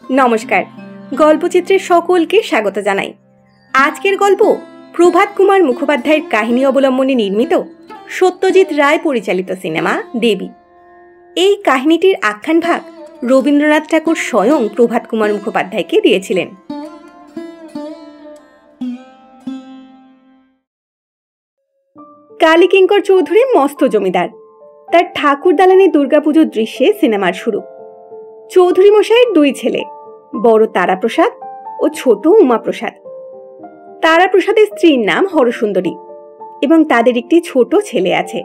নমস্কার, গল্পচিত্রের সকলকে স্বাগত জানাই। আজকের গল্প প্রভাত কুমার মুখোপাধ্যায়ের কাহিনী অবলম্বনে নির্মিত সত্যজিৎ রায় পরিচালিত সিনেমা দেবী। এই কাহিনীটির আখ্যান ভাগ রবীন্দ্রনাথ ঠাকুর স্বয়ং প্রভাত কুমার মুখোপাধ্যায়কে দিয়েছিলেন। কালীকিঙ্কর চৌধুরী মস্ত জমিদার। তার ঠাকুর দালানে দুর্গাপুজোর দৃশ্যে সিনেমার শুরু। চৌধুরী মশাইয়ের দুই ছেলে, বড় তারাপ্রসাদ ও ছোট উমাপ্রসাদ। তারাপ্রসাদের স্ত্রীর নাম হরসুন্দরী এবং তাদের একটি ছোট ছেলে আছে।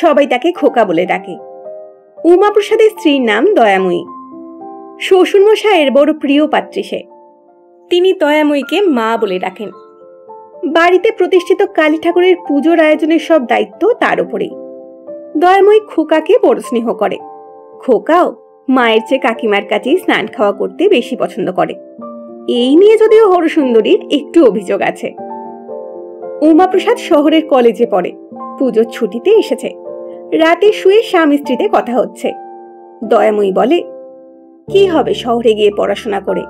সবাই তাকে খোকা বলে ডাকে। উমাপ্রসাদের স্ত্রীর নাম দয়াময়ী। শ্বশুরমশাইয়ের বড় প্রিয় পাত্রী সে। তিনি দয়াময়ীকে মা বলে ডাকেন। বাড়িতে প্রতিষ্ঠিত কালী ঠাকুরের পুজোর আয়োজনের সব দায়িত্ব তার উপরেই। দয়াময়ী খোকাকে বড় স্নেহ করে। খোকাও মায়ের চেয়ে কাকিমার কাছেই স্নান খাওয়া করতে বেশি পছন্দ করে। এই নিয়ে যদিও হরসুন্দরীর একটু অভিযোগ আছে। উমাপ্রসাদ শহরের কলেজে পড়ে, পুজোর ছুটিতে এসেছে। রাতে শুয়ে স্বামী স্ত্রীতে কথা হচ্ছে। দয়াময়ী বলে, কি হবে শহরে গিয়ে পড়াশোনা করে,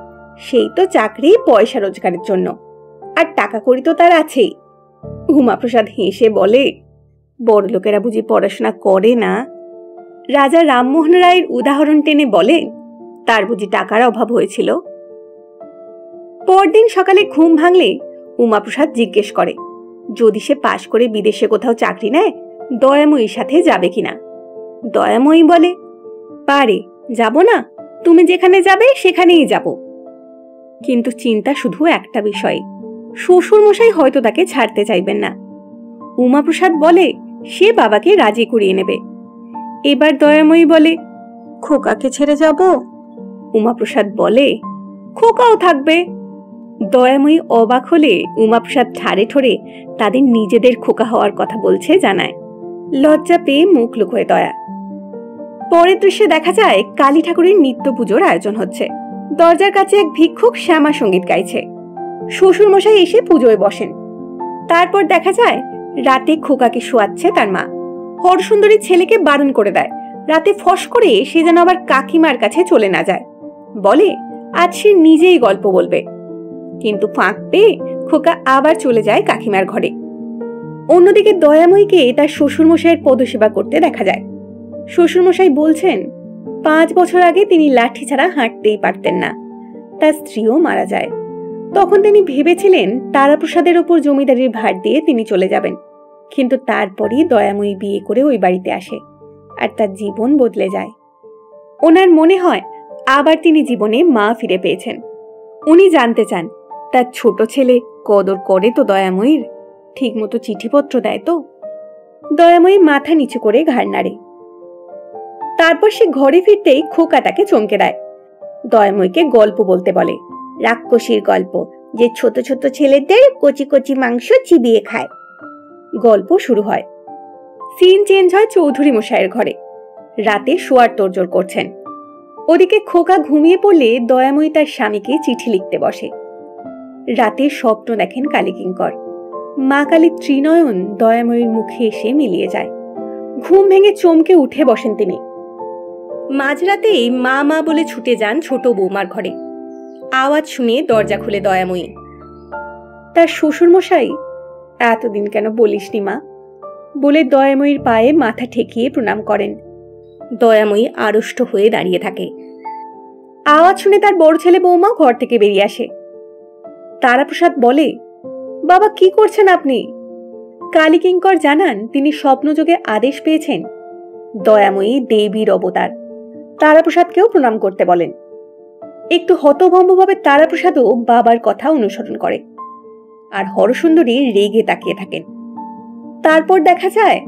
সেই তো চাকরি পয়সা রোজগারের জন্য, আর টাকা কড়ি তো তার আছেই। উমাপ্রসাদ হেসে বলে, বড় লোকেরা বুঝি পড়াশোনা করে না? রাজা রামমোহন রায়ের উদাহরণ টেনে বলেন, তার বুঝি টাকার অভাব হয়েছিল? পরদিন সকালে ঘুম ভাঙলে উমাপ্রসাদ জিজ্ঞেস করে, যদি সে পাশ করে বিদেশে কোথাও চাকরি নেয়, দয়াময়ীর সাথে যাবে কিনা। দয়াময়ী বলে, পারে, যাব না, তুমি যেখানে যাবে সেখানেই যাব। কিন্তু চিন্তা শুধু একটা বিষয়, শ্বশুর মশাই হয়তো তাকে ছাড়তে চাইবেন না। উমাপ্রসাদ বলে, সে বাবাকে রাজি করিয়ে নেবে। এবার দয়াময়ী বলে, খোকাকে ছেড়ে যাব? উমাপ্রসাদ বলে, খোকাও থাকবে। দয়াময়ী অবাক হলে উমাপ্রসাদ ঠাড়ে ঠোরে তাদের নিজেদের খোকা হওয়ার কথা বলছে জানায়। লজ্জা পেয়ে মুখ লুকোয় দয়া। পরের দৃশ্যে দেখা যায় কালী ঠাকুরের নিত্য পুজোর আয়োজন হচ্ছে। দরজার কাছে এক ভিক্ষুক শ্যামা সঙ্গীত গাইছে। শ্বশুর মশাই এসে পুজোয় বসেন। তারপর দেখা যায় রাতে খোকাকে শোয়াচ্ছে তার মা। হরসুন্দরী ছেলেকে বারণ করে দেয়, রাতে ফস করে সে যেন আবার কাকিমার কাছে চলে না যায়। বলে, আজ সে নিজেই গল্প বলবে। কিন্তু ফাঁক পেয়ে খোকা আবার চলে যায় কাকিমার ঘরে। অন্যদিকে দয়াময়ীকে তার শ্বশুরমশাইয়ের পদসেবা করতে দেখা যায়। শ্বশুরমশাই বলছেন, 5 বছর আগে তিনি লাঠি ছাড়া হাঁটতেই পারতেন না। তার স্ত্রীও মারা যায়। তখন তিনি ভেবেছিলেন তারাপ্রসাদের ওপর জমিদারির ভার দিয়ে তিনি চলে যাবেন। কিন্তু তারপরই দয়াময়ী বিয়ে করে ওই বাড়িতে আসে, আর তার জীবন বদলে যায়। ওনার মনে হয় আবার তিনি জীবনে মা ফিরে পেয়েছেন। উনি জানতে চান তার ছোট ছেলে কদর করে তো দয়াময়ীর, ঠিক মতো চিঠিপত্র দেয় তো? দয়াময়ী মাথা নিচু করে ঘাড় নাড়ে। তারপর সে ঘরে ফিরতেই খোকা তাকে চমকে দেয়। দয়াময়ীকে গল্প বলতে বলে, রাক্ষসীর গল্প, যে ছোট ছোট ছেলেদের কচি কচি মাংস চিবিয়ে খায়। গল্প শুরু হয়। সিন চেঞ্জ হয় চৌধুরী মশাইয়ের ঘরে। রাতে শোয়ার তোড়জোড় করছেন। ওদিকে খোকা ঘুমিয়ে পড়লে দয়াময়ী তার স্বামীকে চিঠি লিখতে বসে। রাতে স্বপ্ন দেখেন কালীকিঙ্কর। মা কালীর ত্রিনয়ন দয়াময়ীর মুখে এসে মিলিয়ে যায়। ঘুম ভেঙে চমকে উঠে বসেন তিনি। মাঝরাতেই মা মা বলে ছুটে যান ছোট বৌমার ঘরে। আওয়াজ শুনে দরজা খুলে দয়াময়ী। তার শ্বশুরমশাই, এতদিন কেন বলিসনি মা, বলে দয়াময়ীর পায়ে মাথা ঠেকিয়ে প্রণাম করেন। দয়াময়ী আড়ষ্ট হয়ে দাঁড়িয়ে থাকে। আওয়াজ শুনে তার বড় ছেলে বৌমা ঘর থেকে বেরিয়ে আসে। তারাপ্রসাদ বলে, বাবা কি করছেন আপনি? কালীকিঙ্কর জানান তিনি স্বপ্নযোগে আদেশ পেয়েছেন দয়াময়ী দেবীর অবতার। তারাপ্রসাদকেও প্রণাম করতে বলেন। একটু হতভম্বভাবে তারাপ্রসাদও বাবার কথা অনুসরণ করে, আর হরসুন্দরী রেগে তাকিয়ে থাকেন। তারপর দেখা যায়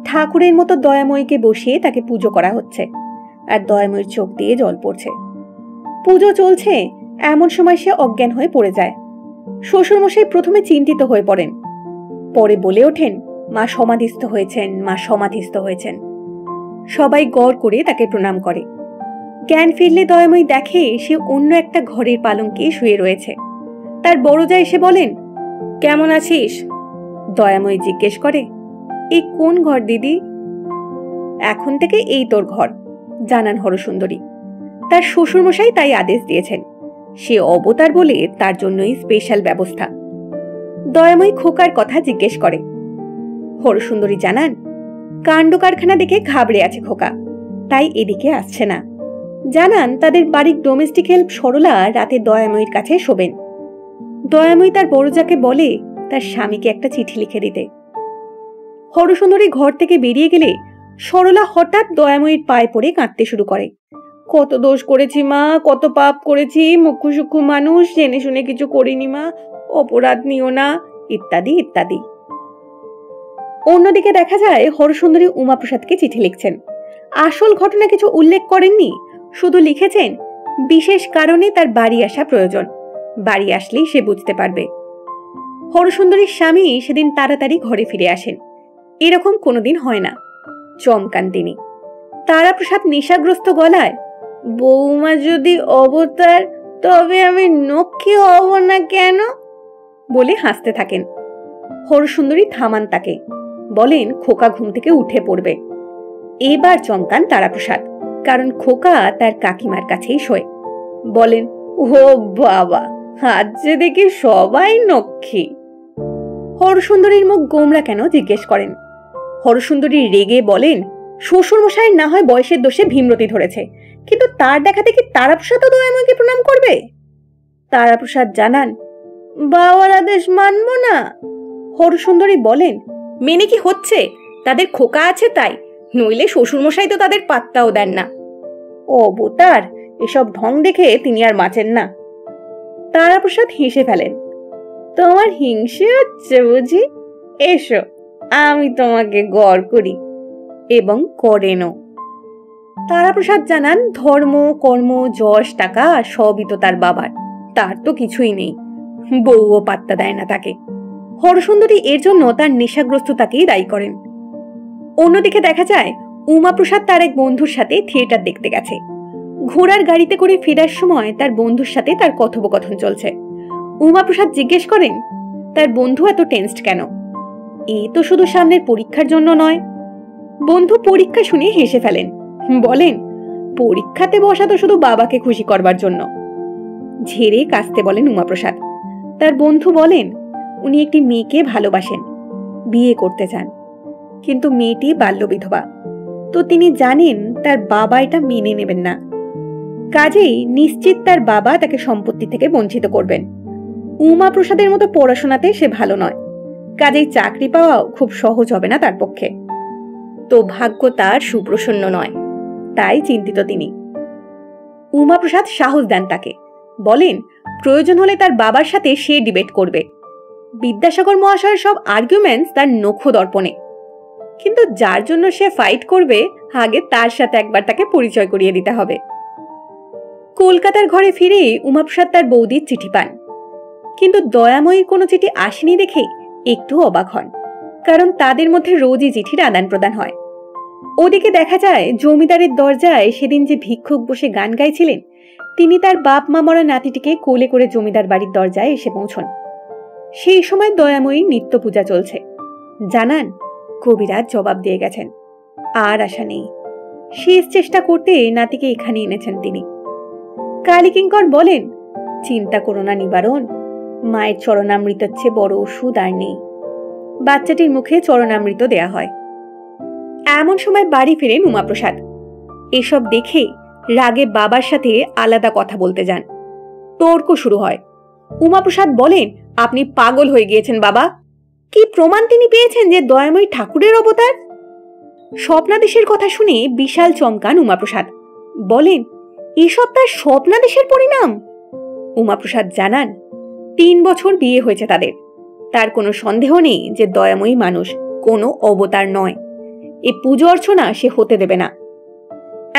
ঠাকুরের মতো দয়াময়ীকে বসিয়ে তাকে পুজো করা হচ্ছে, আর দয়াময়ীর চোখ দিয়ে জল পড়ছে। পুজো চলছে, এমন সময় সে অজ্ঞান হয়ে পড়ে যায়। শ্বশুরমশাই প্রথমে চিন্তিত হয়ে পড়েন, পরে বলে ওঠেন, মা সমাধিস্থ হয়েছেন, মা সমাধিস্থ হয়েছেন। সবাই গড় করে তাকে প্রণাম করে। জ্ঞান ফিরলে দয়াময়ী দেখে সে অন্য একটা ঘরের পালঙ্কে শুয়ে রয়েছে। তার বড় যা এসে বলেন, কেমন আছিস? দয়াময়ী জিজ্ঞেস করে, এই কোন ঘর দিদি? এখন থেকে এই তোর ঘর, জানান হরসুন্দরী। তার শ্বশুরমশাই তাই আদেশ দিয়েছেন। সে অবতার বলে তার জন্যই স্পেশাল ব্যবস্থা। দয়াময়ী খোকার কথা জিজ্ঞেস করে। হরসুন্দরী জানান, কাণ্ড কারখানা দেখে ঘাবড়ে আছে খোকা, তাই এদিকে আসছে না। জানান তাদের বাড়ির ডোমেস্টিক হেল্প সরলা রাতে দয়াময়ীর কাছে শোবেন। দয়াময়ী তার বড়জাকে বলে তার স্বামীকে একটা চিঠি লিখে দিতে। হরসুন্দরী ঘর থেকে বেরিয়ে গেলে সরলা হঠাৎ দয়াময়ীর পায়ে পড়ে কাঁদতে শুরু করে। কত দোষ করেছি মা, কত পাপ করেছি, মুখ্য সূক্ষ্ম মানুষ, জেনে শুনে কিছু করিনি মা, অপরাধ নিও না, ইত্যাদি ইত্যাদি। অন্যদিকে দেখা যায় হরসুন্দরী উমাপ্রসাদকে চিঠি লিখছেন। আসল ঘটনা কিছু উল্লেখ করেননি, শুধু লিখেছেন বিশেষ কারণে তার বাড়ি আসা প্রয়োজন, বাড়ি আসলেই সে বুঝতে পারবে। হরসুন্দরীর স্বামী সেদিন তাড়াতাড়ি ঘরে ফিরে আসেন। এরকম কোনোদিন হয় না। চমকান তিনি। তারাপ্রসাদ নেশাগ্রস্ত গলায়, বৌমা যদি অবতার তবে আমি নক্ষী হব না কেন বলে হাসতে থাকেন। হরসুন্দরী থামান তাকে, বলেন খোকা ঘুম থেকে উঠে পড়বে। এবার চমকান তারাপ্রসাদ, কারণ খোকা তার কাকিমার কাছেই শোয়। বলেন, ও বাবা, আজ যে দেখি সবাই নক্ষী। হরসুন্দরীর মুখ গোমরা কেন জিজ্ঞেস করেন। হরসুন্দরী রেগে বলেন, শ্বশুর মশাই না হয় বয়সের দোষে ভীমরতি ধরেছে, কিন্তু তার দেখাতে কি তারাপ্রসাদ দয়াময়কে প্রণাম করবে? তারাপ্রসাদ জানান, বাবার আদেশ মানব না। হরসুন্দরী বলেন, মেনে কি হচ্ছে? তাদের খোকা আছে তাই, নইলে শ্বশুরমশাই তো তাদের পাত্তাও দেন না। অবতার, এসব ঢং দেখে তিনি আর বাঁচেন না। তারাপ্রসাদ হেসে ফেলেন, তোমার হিংসে হচ্ছে বুঝি? এসো, আমি তোমাকে গড় করি, এবং করেনও। তারাপ্রসাদ জানান, ধর্ম, কর্ম, যশ, টাকা সবই তো তার বাবার, তার তো কিছুই নেই। বউও পাত্তা দেয় না তাকে। হরসুন্দরী এর জন্য তার নেশাগ্রস্ততাকেই দায়ী করেন। অন্যদিকে দেখা যায় উমাপ্রসাদ তার এক বন্ধুর সাথে থিয়েটার দেখতে গেছে। ঘোড়ার গাড়িতে করে ফেরার সময় তার বন্ধুর সাথে তার কথোপকথন চলছে। উমাপ্রসাদ জিজ্ঞেস করেন, তার বন্ধু এত টেন্সড কেন? এ তো শুধু সামনের পরীক্ষার জন্য নয়। বন্ধু পরীক্ষা শুনে হেসে ফেলেন, বলেন, পরীক্ষাতে বসা তো শুধু বাবাকে খুশি করবার জন্য। ঝেড়ে কাশতে বলেন উমাপ্রসাদ। তার বন্ধু বলেন, উনি একটি মেয়েকে ভালোবাসেন, বিয়ে করতে চান, কিন্তু মেয়েটি বাল্যবিধবা, তো তিনি জানেন তার বাবা এটা মেনে নেবেন না। কাজেই নিশ্চিত তার বাবা তাকে সম্পত্তি থেকে বঞ্চিত করবেন। উমাপ্রসাদের মতো পড়াশোনাতে সে ভালো নয়, কাজেই চাকরি পাওয়াও খুব সহজ হবে না তার পক্ষে। তো ভাগ্য তার সুপ্রসন্ন নয়, তাই চিন্তিত তিনি। উমাপ্রসাদ সাহস দেন তাকে, বলেন প্রয়োজন হলে তার বাবার সাথে সে ডিবেট করবে। বিদ্যাসাগর মহাশয়ের সব আর্গুমেন্টস তার নখ দর্পণে, কিন্তু যার জন্য সে ফাইট করবে আগে তার সাথে একবার তাকে পরিচয় করিয়ে দিতে হবে। কলকাতার ঘরে ফিরে উমাপ্রসাদ তার বৌদির চিঠি পান, কিন্তু দয়াময়ীর কোনো চিঠি আসেনি দেখে একটু অবাক হন, কারণ তাদের মধ্যে রোজই চিঠির আদান প্রদান হয়। ওদিকে দেখা যায় জমিদারের দরজায় সেদিন যে ভিক্ষুক বসে গান গাইছিলেন, তিনি তার বাপ মা মরা নাতিটিকে কোলে করে জমিদার বাড়ির দরজায় এসে পৌঁছন। সেই সময় দয়াময়ীর নিত্য পূজা চলছে। জানান, কবিরাজ জবাব দিয়ে গেছেন, আর আশা নেই। শেষ চেষ্টা করতে নাতিকে এখানে এনেছেন তিনি। কালীকিঙ্কর বলেন, চিন্তা করো না নিবারণ, মায়ের চরণামৃতের চেয়ে বড় ওষুধ আর নেই। বাচ্চাটির মুখে চরণামৃত দেয়া হয়। এমন সময় বাড়ি ফেরেন উমাপ্রসাদ। এসব দেখে রাগে বাবার সাথে আলাদা কথা বলতে যান। তর্ক শুরু হয়। উমাপ্রসাদ বলেন, আপনি পাগল হয়ে গিয়েছেন বাবা। কি প্রমাণ তিনি পেয়েছেন যে দয়াময়ী ঠাকুরের অবতার? স্বপ্নাদেশের কথা শুনে বিশাল চমকান উমাপ্রসাদ। বলেন, এসব তার স্বপ্নাদেশের পরিণাম? উমাপ্রসাদ জানান, 3 বছর বিয়ে হয়েছে তাদের। তার কোনো সন্দেহ নেই যে দয়াময়ী মানুষ, কোনো অবতার নয়। এ পুজো অর্চনা সে হতে দেবে না।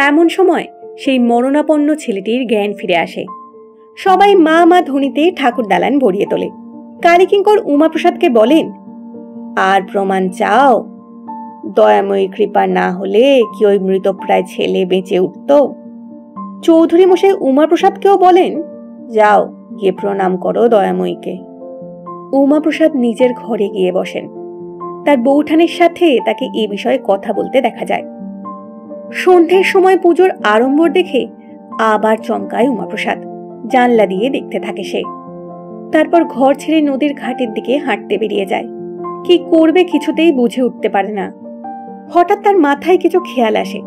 এমন সময় সেই মরণাপন্ন ছেলেটির জ্ঞান ফিরে আসে। সবাই মা মা ধ্বনিতে ঠাকুর দালান ভরিয়ে তোলে। কালীকিঙ্কর উমাপ্রসাদকে বলেন, আর প্রমাণ চাও? দয়াময়ী কৃপা না হলে কি ওই মৃতপ্রায় ছেলে বেঁচে উঠত? চৌধুরী মশাই উমাপ্রসাদকেও বলেন, যাও গিয়ে প্রণাম করো দয়াময়ীকে। উমাপ্রসাদ নিজের ঘরে গিয়ে বসেন। তার বৌঠানের সাথে তাকে এ বিষয়ে কথা বলতে দেখা যায়। সন্ধ্যের সময় পুজোর আড়ম্বর দেখে আবার চমকায় উমাপ্রসাদ। জানলা দিয়ে দেখতে থাকে সে। তারপর ঘর ছেড়ে নদীর ঘাটের দিকে হাঁটতে বেরিয়ে যায়। কি করবে কিছুতেই বুঝে উঠতে পারে না। হঠাৎ তার মাথায় কিছু খেয়াল আসে।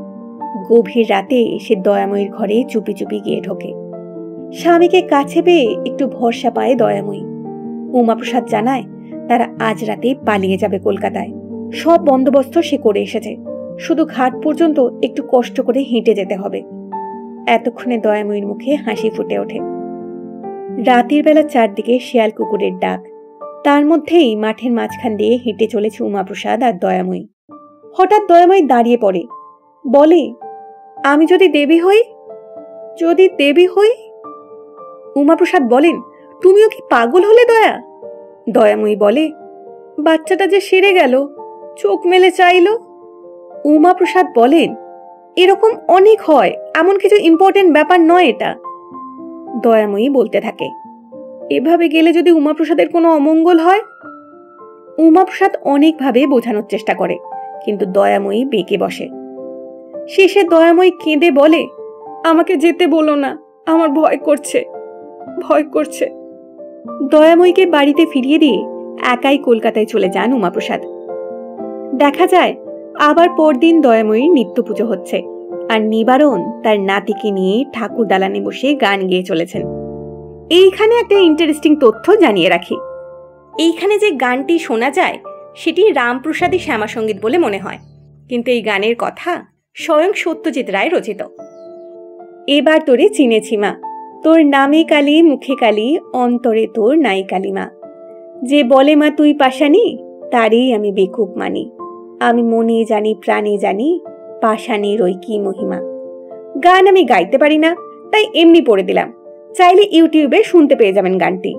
গভীর রাতে সে দয়াময়ীর ঘরে চুপি চুপি গিয়ে ঢোকে। স্বামীকে কাছে পেয়ে একটু ভরসা পায় দয়াময়ী। উমাপ্রসাদ জানায় তারা আজ রাতে পালিয়ে যাবে কলকাতায়। সব বন্দোবস্ত সে করে এসেছে, শুধু ঘাট পর্যন্ত একটু কষ্ট করে হেঁটে যেতে হবে। এতক্ষণে দয়াময়ীর মুখে হাসি ফুটে ওঠে। রাতের বেলা চারদিকে শেয়াল কুকুরের ডাক। তার মধ্যেই মাঠের মাঝখান দিয়ে হেঁটে চলেছে উমাপ্রসাদ আর দয়াময়ী। হঠাৎ দয়াময়ী দাঁড়িয়ে পড়ে, বলে, আমি যদি দেবী হই, যদি দেবী হই। উমাপ্রসাদ বলেন, তুমিও কি পাগল হলে দয়া? দয়াময়ী বলে, বাচ্চাটা যে সেরে গেল, চোখ মেলে চাইল। উমাপ্রসাদ বলেন, এরকম অনেক হয়, এমন কিছু ইম্পর্টেন্ট ব্যাপার নয় এটা। দয়াময়ী বলতে থাকে, এভাবে গেলে যদি উমাপ্রসাদের কোনো অমঙ্গল হয়। উমাপ্রসাদ অনেকভাবে বোঝানোর চেষ্টা করে, কিন্তু দয়াময়ী বেঁকে বসে। শেষে দয়াময়ী কেঁদে বলে, আমাকে যেতে বলো না, আমার ভয় করছে, ভয় করছে। দয়াময়ীকে বাড়িতে ফিরিয়ে দিয়ে একাই কলকাতায় চলে যান উমাপ্রসাদ। দেখা যায় আবার পরদিন দয়াময়ীর নিত্য পুজো হচ্ছে, আর নিবারণ তার নাতিকে নিয়ে ঠাকুর দালানে বসে গান গেয়ে চলেছেন। এইখানে একটা ইন্টারেস্টিং তথ্য জানিয়ে রাখি। এইখানে যে গানটি শোনা যায় সেটি রামপ্রসাদী শ্যামাসঙ্গীত বলে মনে হয়, কিন্তু এই গানের কথা স্বয়ং সত্যজিৎ রায় রচিত। এবার তোরে চিনেছি মা, তোর নামে কালী মুখে কালী, অন্তরে তোর নাই কালিমা। যে বলে মা তুই পাশানি, তারই আমি বেকুব মানি। আমি মনে জানি প্রাণে জানি, পাশানির ওই কি মহিমা। গান আমি গাইতে পারি না, তাই এমনি পড়ে দিলাম। চাইলে ইউটিউবে শুনতে পেয়ে যাবেন গানটি।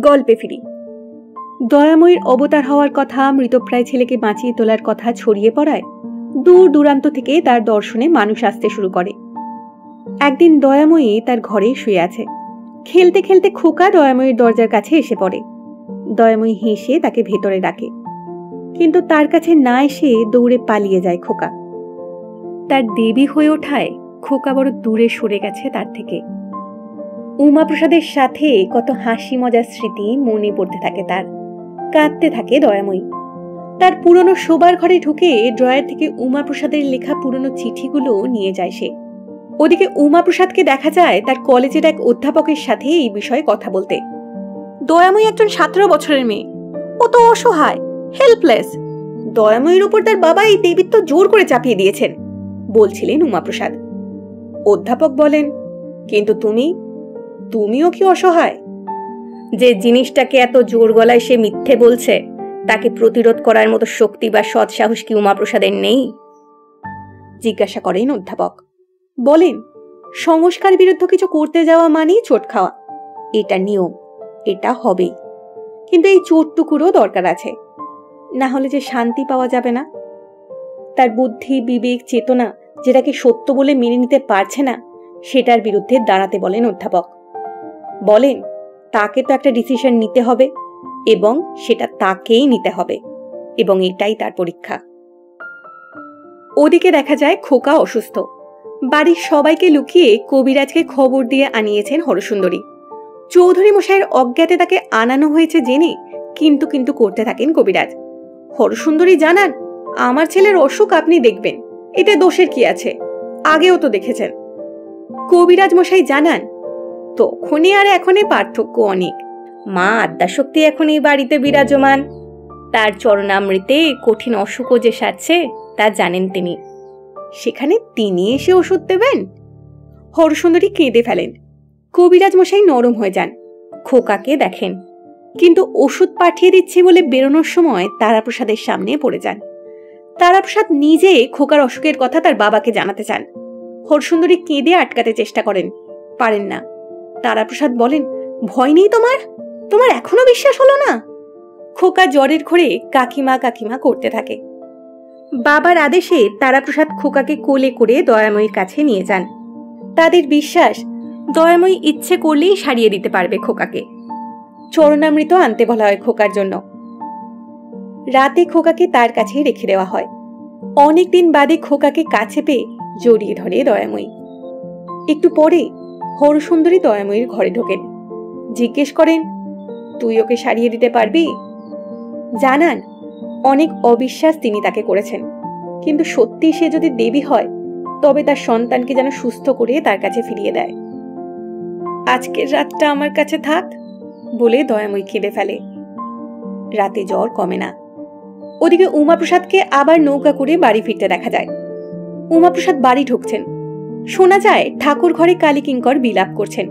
গল্পে ফিরি। দয়াময়ীর অবতার হওয়ার কথা, মৃতপ্রায় ছেলেকে বাঁচিয়ে তোলার কথা ছড়িয়ে পড়ায় দূর দূরান্ত থেকে তার দর্শনে মানুষ আসতে শুরু করে। একদিন দয়াময়ী তার ঘরে শুয়ে আছে। খেলতে খেলতে খোকা দয়াময়ীর দরজার কাছে এসে পড়ে। দয়াময়ী হেসে তাকে ভেতরে ডাকে, কিন্তু তার কাছে না এসে দৌড়ে পালিয়ে যায় খোকা। তার দেবী হয়ে ওঠায় খোকা বড় দূরে সরে গেছে তার থেকে। উমাপ্রসাদের সাথে কত হাসি মজার স্মৃতি মনে পড়তে থাকে তার। কাঁদতে থাকে দয়াময়ী। তার পুরনো শোবার ঘরে ঢুকে ড্রয়ার থেকে উমাপ্রসাদের লেখা পুরনো চিঠিগুলো নিয়ে যায় সে। ওদিকে উমাপ্রসাদকে দেখা যায় তার কলেজের এক অধ্যাপকের সাথে এই বিষয়ে কথা বলতে। দয়াময়ী একজন 17 বছরের মেয়ে, ও তো অসহায়, হেল্পলেস। দয়াময়ীর উপর তার বাবা এই দেবীত্ব জোর করে চাপিয়ে দিয়েছেন, বলছিলেন উমাপ্রসাদ। অধ্যাপক বলেন, কিন্তু তুমিও কি অসহায়? যে জিনিসটাকে এত জোর গলায় সে মিথ্যে বলছে, তাকে প্রতিরোধ করার মতো শক্তি বা সৎ সাহস কি উমাপ্রসাদের নেই? জিজ্ঞাসা করেন অধ্যাপক। বলেন, সংস্কার বিরুদ্ধ কিছু করতে যাওয়া মানেই চোট খাওয়া। এটা নিয়ম, এটা হবেই, কিন্তু এই চোটটুকুরও দরকার আছে, না হলে যে শান্তি পাওয়া যাবে না। তার বুদ্ধি, বিবেক, চেতনা যেটাকে সত্য বলে মেনে নিতে পারছে না, সেটার বিরুদ্ধে দাঁড়াতে বলেন অধ্যাপক। বলেন, তাকে তো একটা ডিসিশন নিতে হবে, এবং সেটা তাকেই নিতে হবে, এবং এটাই তার পরীক্ষা। ওদিকে দেখা যায় খোকা অসুস্থ। বাড়ির সবাইকে লুকিয়ে কবিরাজকে খবর দিয়ে আনিয়েছেন হরসুন্দরী। চৌধুরী মশাইয়ের অজ্ঞাতে তাকে আনানো হয়েছে জেনে কিন্তু কিন্তু করতে থাকেন কবিরাজ। হরসুন্দরী জানান, আমার ছেলের অসুখ আপনি দেখবেন, এতে দোষের কি আছে, আগেও তো দেখেছেন। কবিরাজ মশাই জানান, তখনই আর এখনই পার্থক্য অনেক। মা আদ্যাশক্তি এখন এই বাড়িতে বিরাজমান, তার চরণামৃতে কঠিন অসুখও যে সারছে তা জানেন তিনি। সেখানে তিনি এসে ওষুধ দেবেন? হরসুন্দরী কেঁদে ফেলেন। কবিরাজ মশাই নরম হয়ে যান, খোকাকে দেখেন, কিন্তু ওষুধ পাঠিয়ে দিচ্ছি বলে বেরোনোর সময় তারাপ্রসাদের সামনে পড়ে যান। তারাপ্রসাদ নিজে খোকার অসুখের কথা তার বাবাকে জানাতে চান। হরসুন্দরী কেঁদে আটকাতে চেষ্টা করেন, পারেন না। তারাপ্রসাদ বলেন, ভয় নেই তোমার এখনো বিশ্বাস হলো না? খোকা জ্বরের ঘোরে কাকিমা কাকিমা করতে থাকে। বাবার আদেশে তারাপ্রসাদ খোকাকে কোলে করে দয়াময়ীর কাছে নিয়ে যান। তাদের বিশ্বাস, দয়াময়ী ইচ্ছে করলেই সারিয়ে দিতে পারবে খোকাকে। চরণামৃত আনতে বলা হয় খোকার জন্য। রাতে খোকাকে তার কাছে রেখে দেওয়া হয়। অনেকদিন বাদে খোকাকে কাছে পেয়ে জড়িয়ে ধরে দয়াময়ী। একটু পরে হরসুন্দরী দয়াময়ীর ঘরে ঢোকেন। জিজ্ঞেস করেন, তুই ওকে সারিয়ে দিতে পারবি? জানান অনেক অবিশ্বাস তিনি তাকে করেছেন, কিন্তু সত্যি সে যদি দেবী হয় তবে তার সন্তানকে যেন সুস্থ করে তার কাছে ফিরিয়ে দেয়। আজকের রাতটা আমার কাছে থাক বলে দয়াময়ী কেঁদে ফেলে। রাতে জ্বর কমে না। ওদিকে উমাপ্রসাদকে আবার নৌকা করে বাড়ি ফিরতে দেখা যায়। উমাপ্রসাদ বাড়ি ঢুকছেন। শোনা যায় ঠাকুর ঘরে কালীকিঙ্কর বিলাপ করছেন।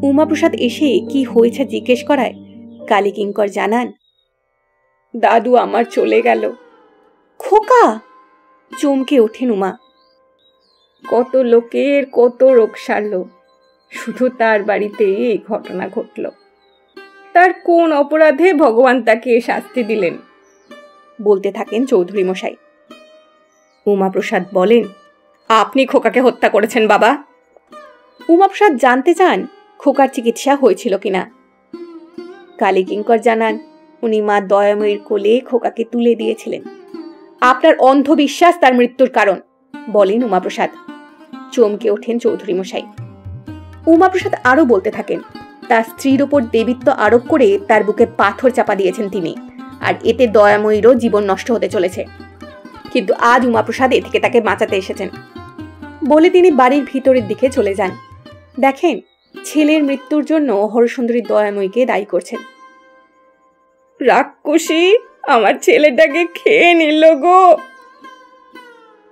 উমাপ্রসাদ এসে কি হয়েছে জিজ্ঞেস করায় কালীকিঙ্কর জানান, দাদু আমার চলে গেল। খোকা! চমকে ওঠেন উমা। কত লোকের কত রোগ সারল, শুধু তার বাড়িতে এই ঘটনা ঘটল। তার কোন অপরাধে ভগবান তাকে শাস্তি দিলেন? বলতে থাকেন চৌধুরী মশাই। উমাপ্রসাদ বলেন, আপনি খোকাকে হত্যা করেছেন বাবা। উমাপ্রসাদ জানতে চান খোকার চিকিৎসা হয়েছিল কিনা। কালীকিঙ্কর জানান, উনি মা দয়াময়ীর কোলে খোকাকে তুলে দিয়েছিলেন। আপনার অন্ধবিশ্বাস তার মৃত্যুর কারণ, বলেন উমাপ্রসাদ। চমকে ওঠেন চৌধুরী মশাই। উমাপ্রসাদ আরো বলতে থাকেন, তার স্ত্রীর ওপর দেবীত্ব আরোপ করে তার বুকে পাথর চাপা দিয়েছেন তিনি, আর এতে দয়াময়ীরও জীবন নষ্ট হতে চলেছে। কিন্তু আজ উমাপ্রসাদ এ থেকে তাকে বাঁচাতে এসেছেন বলে তিনি বাড়ির ভিতরের দিকে চলে যান। দেখেন ছেলের মৃত্যুর জন্য হরসুন্দরী দয়াময়ীকে দায়ী করছেন। রাক্ষসী আমার ছেলেটাকে খেয়ে নিল গো।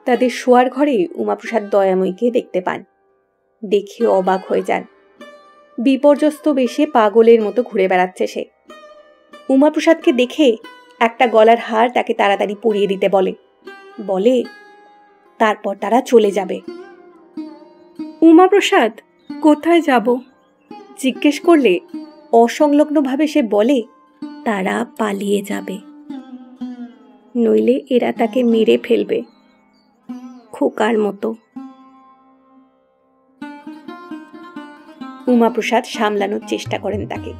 তাদের শোয়ার ঘরে উমাপ্রসাদ দয়াময়ীকে দেখতে পান। দেখে অবাক হয়ে যান। বিপর্যস্ত বেশে পাগলের মতো ঘুরে বেড়াচ্ছে সে। উমাপ্রসাদকে দেখে একটা গলার হার তাকে তাড়াতাড়ি পরিয়ে দিতে বলে তারপর তারা চলে যাবে। উমাপ্রসাদ কোথায় যাব জিজ্ঞেস করলে অসংলগ্নভাবে সে বলে, তারা পালিয়ে যাবে, নইলে এরা তাকে মেরে ফেলবে খোকার মতো। উমাপ্রসাদ সামলানোর চেষ্টা করেন তাকে,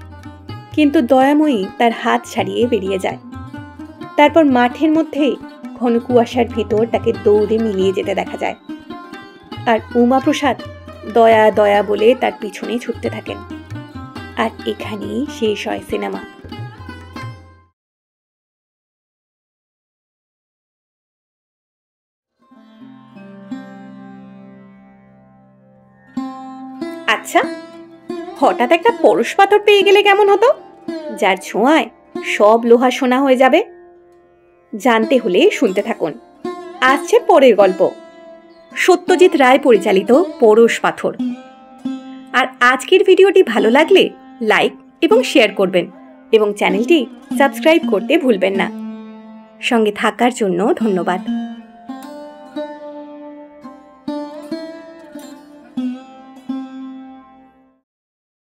কিন্তু দয়াময়ী তার হাত ছাড়িয়ে বেরিয়ে যায়। তারপর মাঠের মধ্যে ঘন কুয়াশার ভিতর তাকে দৌড়ে মিলিয়ে যেতে দেখা যায়। আর উমাপ্রসাদ দয়া দয়া বলে তার পিছনে ছুটতে থাকেন। আর এখানেই শেষ হয় সিনেমা। আচ্ছা, হঠাৎ একটা পরশ পাথর পেয়ে গেলে কেমন হতো, যার ছোঁয়ায় সব লোহা সোনা হয়ে যাবে? জানতে হলে শুনতে থাকুন। আসছে পরের গল্প, সত্যজিৎ রায় পরিচালিত পরশ পাথর। আর আজকের ভিডিওটি ভালো লাগলে লাইক এবং শেয়ার করবেন এবং চ্যানেলটি সাবস্ক্রাইব করতে ভুলবেন না। সঙ্গে থাকার জন্য ধন্যবাদ।